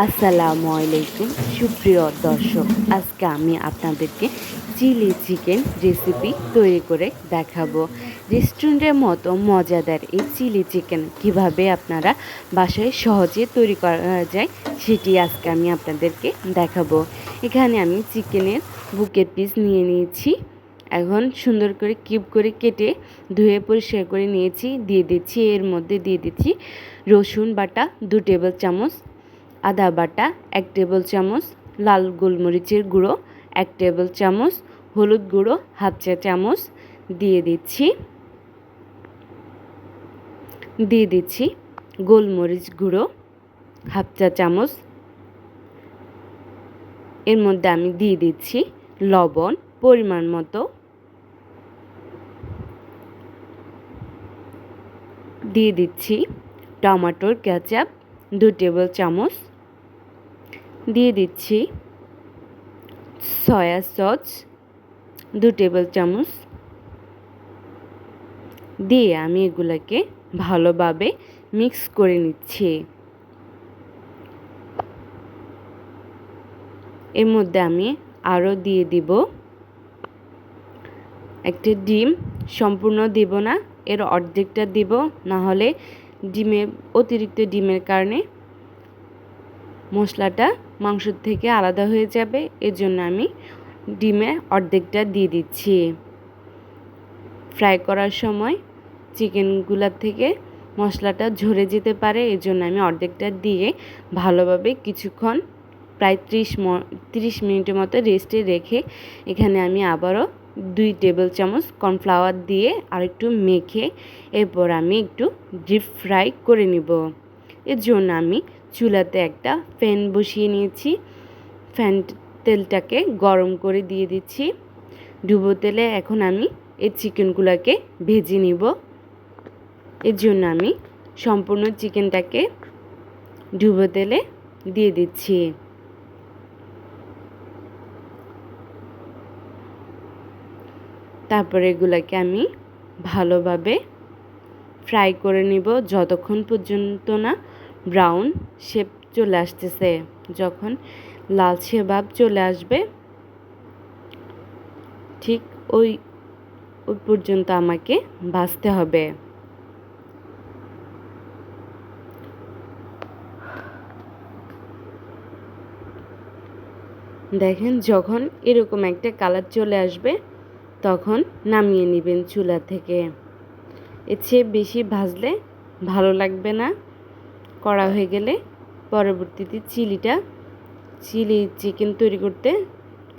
আসসালামু আলাইকুম সুপ্রিয় দর্শক, আজকে আমি আপনাদেরকে চিলি চিকেন রেসিপি তৈরি করে দেখাবো। রেস্টুরেন্টের মতো মজাদার এই চিলি চিকেন কিভাবে আপনারা বাসায় সহজে তৈরি করা যায় সেটি আজকে আমি আপনাদেরকে দেখাবো। এখানে আমি চিকেনের বুকের পিস নিয়ে নিয়েছি। এখন সুন্দর করে কিউব করে কেটে ধুয়ে পরিষ্কার করে নিয়েছি। দিয়ে দিচ্ছি এর মধ্যে দিয়ে দিচ্ছি রসুন বাটা 2 টেবিল চামচ, আদা বাটা 1 টেবিল চামচ, লাল গোলমরিচের গুঁড়ো 1 টেবিল চামচ, হলুদ গুঁড়ো হাফ চা চামচ, দিয়ে দিচ্ছি গোলমরিচ গুঁড়ো হাফ চা চামচ। এর মধ্যে আমি দিয়ে দিচ্ছি লবণ পরিমাণ মতো, দিয়ে দিচ্ছি টমেটোর কেচাপ 2 টেবিল চামচ, দিয়ে দিচ্ছি সয়া সস 2 টেবিল চামচ, দিয়ে আমি এগুলোকে ভালোভাবে মিক্স করে নিচ্ছি। এর মধ্যে আমি আরও দিয়ে দিব একটা ডিম। সম্পূর্ণ দিব না, এর অর্ধেকটা দিব, না হলে অতিরিক্ত ডিমের কারণে মশলাটা মাংসর থেকে আলাদা হয়ে যাবে। এর জন্য আমি ডিমের অর্ধেকটা দিয়ে দিচ্ছি। ফ্রাই করার সময় চিকেনগুলোর থেকে মশলাটা ঝরে যেতে পারে, এর জন্য আমি অর্ধেকটা দিয়ে ভালোভাবে কিছুক্ষণ প্রায় 30 মিনিটের মতো রেস্টে রেখে এখানে আমি আবারও 2 টেবিল চামচ কর্নফ্লাওয়ার দিয়ে আরেকটু মেখে এরপর আমি একটু ডিপ ফ্রাই করে নিব। এর জন্য আমি চুলাতে একটা প্যান বসিয়ে নিয়েছি। তেলটাকে গরম করে দিয়ে দিচ্ছি। ডুবো তেলে এখন আমি এই চিকেনগুলোকে ভেজে নিব। এর জন্য আমি সম্পূর্ণ চিকেনটাকে ডুবো তেলে দিয়ে দিচ্ছি। তারপরে এগুলোকে আমি ভালোভাবে ফ্রাই করে নিব যতক্ষণ পর্যন্ত না ব্রাউন শেপ চলে আসতেছে। যখন লালচে ভাব চলে আসবে ঠিক ওই পর্যন্ত আমাকে ভাজতে হবে। দেখেন, যখন এরকম একটা কালার চলে আসবে তখন নামিয়ে নেবেন চুলা থেকে। এর চেয়ে বেশি ভাজলে ভালো লাগবে না। কড়া হয়ে গেলে পরবর্তীতে চিলি চিকেন তৈরি করতে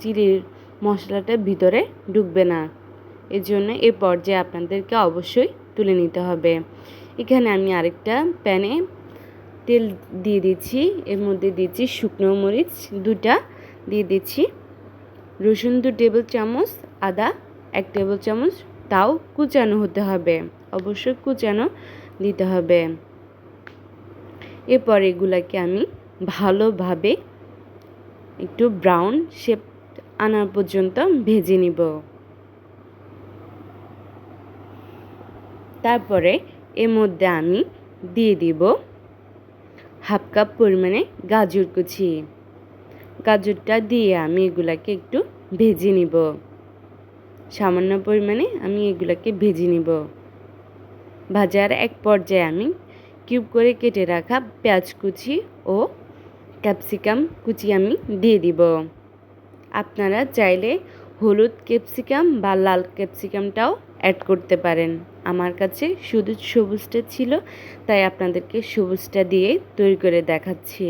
চিলির মশলাটা ভিতরে ঢুকবে না। এর জন্য এই পর্যায়ে আপনাদেরকে অবশ্যই তুলে নিতে হবে। এখানে আমি আরেকটা প্যানে তেল দিয়ে দিচ্ছি। এর মধ্যে দিচ্ছি শুকনো মরিচ 2টা, দিয়ে দিচ্ছি রসুন 2 টেবিল চামচ, আদা 1 টেবিল চামচ, তাও কুচানো হতে হবে, অবশ্যই কুচানো দিতে হবে। এরপর এগুলাকে আমি ভালোভাবে একটু ব্রাউন শেপ আনার পর্যন্ত ভেজে নিব। তারপরে এর মধ্যে আমি দিয়ে দিব হাফ কাপ পরিমাণে গাজর কুচি। গাজরটা দিয়ে আমি এগুলাকে একটু ভেজে নিব। সামান্য পরিমাণে আমি এগুলাকে ভেজে নিব। ভাজার এক পর্যায়ে আমি কিউব করে কেটে রাখা পেঁয়াজ কুচি ও ক্যাপসিকাম কুচি আমি দিয়ে দিব। আপনারা চাইলে হলুদ ক্যাপসিকাম বা লাল ক্যাপসিকামটাও অ্যাড করতে পারেন। আমার কাছে শুধু সবুজটা ছিল, তাই আপনাদেরকে সবুজটা দিয়ে তৈরি করে দেখাচ্ছি।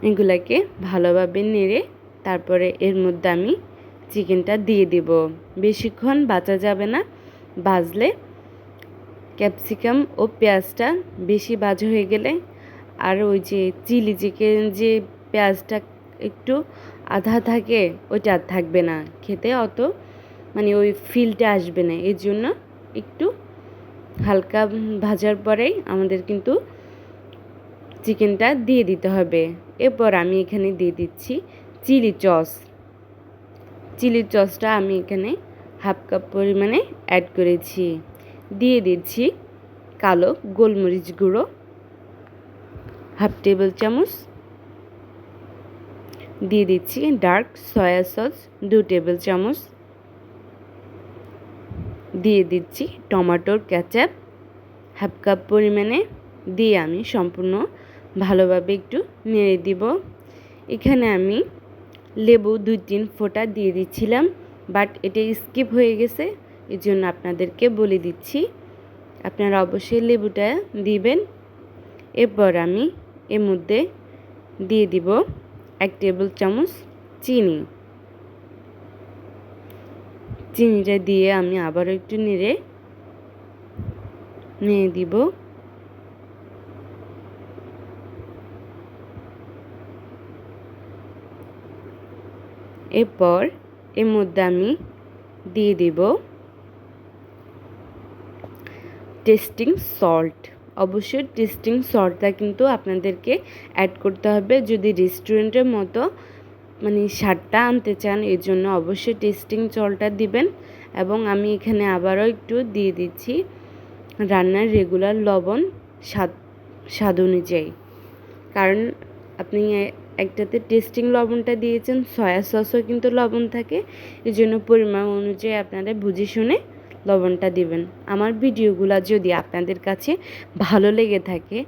এগুলাকে ভালোভাবে নেড়ে তারপরে এর মধ্যে আমি চিকেনটা দিয়ে দিব। বেশিক্ষণ ভাজা যাবে না, ভাজলে ক্যাপসিকাম ও পেঁয়াজটা বেশি ভাজা হয়ে গেলে আর ওই যে চিলি চিকেন যে পেঁয়াজটা একটু আধা থাকে ওইটা আর থাকবে না, খেতে অত ওই ফিলটা আসবে না। এর জন্য একটু হালকা ভাজার পরেই আমাদের কিন্তু চিকেনটা দিয়ে দিতে হবে। এরপর আমি এখানে দিয়ে দিচ্ছি চিলি সসটা আমি এখানে হাফ কাপ পরিমাণে অ্যাড করেছি। দিয়ে দিচ্ছি কালো গোলমরিচ গুঁড়ো, হাফ টেবিল চামচ দিয়ে দিচ্ছি ডার্ক সয়া সস 2 টেবিল চামচ, দিয়ে দিচ্ছি টমেটোর কেচাপ হাফ কাপ পরিমাণে, দিয়ে আমি সম্পূর্ণ ভালোভাবে একটু নেড়ে দিব। এখানে আমি লেবু 2-3 ফোঁটা দিয়ে দিচ্ছিলাম, বাট এটা স্কিপ হয়ে গেছে, এই জন্য আপনাদেরকে বলে দিচ্ছি, আপনারা অবশ্যই লেবুটা দিবেন। এরপর আমি এর মধ্যে দিয়ে দিব 1 টেবিল চামচ চিনিটা দিয়ে আমি আবারও একটু নেড়ে দিব। এরপর এর মধ্যে আমি দিয়ে দিব টেস্টিং সল্ট। অবশ্যই টেস্টিং সল্টটা কিন্তু আপনাদেরকে অ্যাড করতে হবে যদি রেস্টুরেন্টের মতো মানে স্বাদটা আনতে চান, এর জন্য অবশ্যই টেস্টিং সল্টটা দিবেন। এবং আমি এখানে আবারও একটু দিয়ে দিচ্ছি রান্নার রেগুলার লবণ স্বাদ অনুযায়ী, কারণ আপনি একটাতে টেস্টিং লবণটা দিয়েছেন, সয়া সসও কিন্তু লবণ থাকে, এই জন্য পরিমাণ অনুযায়ী আপনারা বুঝে শুনে লবণটা দিবেন। আমার ভিডিওগুলো যদি আপনাদের কাছে ভালো লেগে থাকে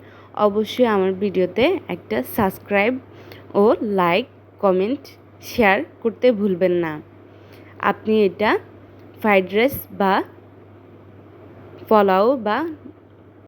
অবশ্যই আমার ভিডিওতে একটা সাবস্ক্রাইব ও লাইক কমেন্ট শেয়ার করতে ভুলবেন না। আপনি এটা ফ্রাইড রাইস বা পোলাও বা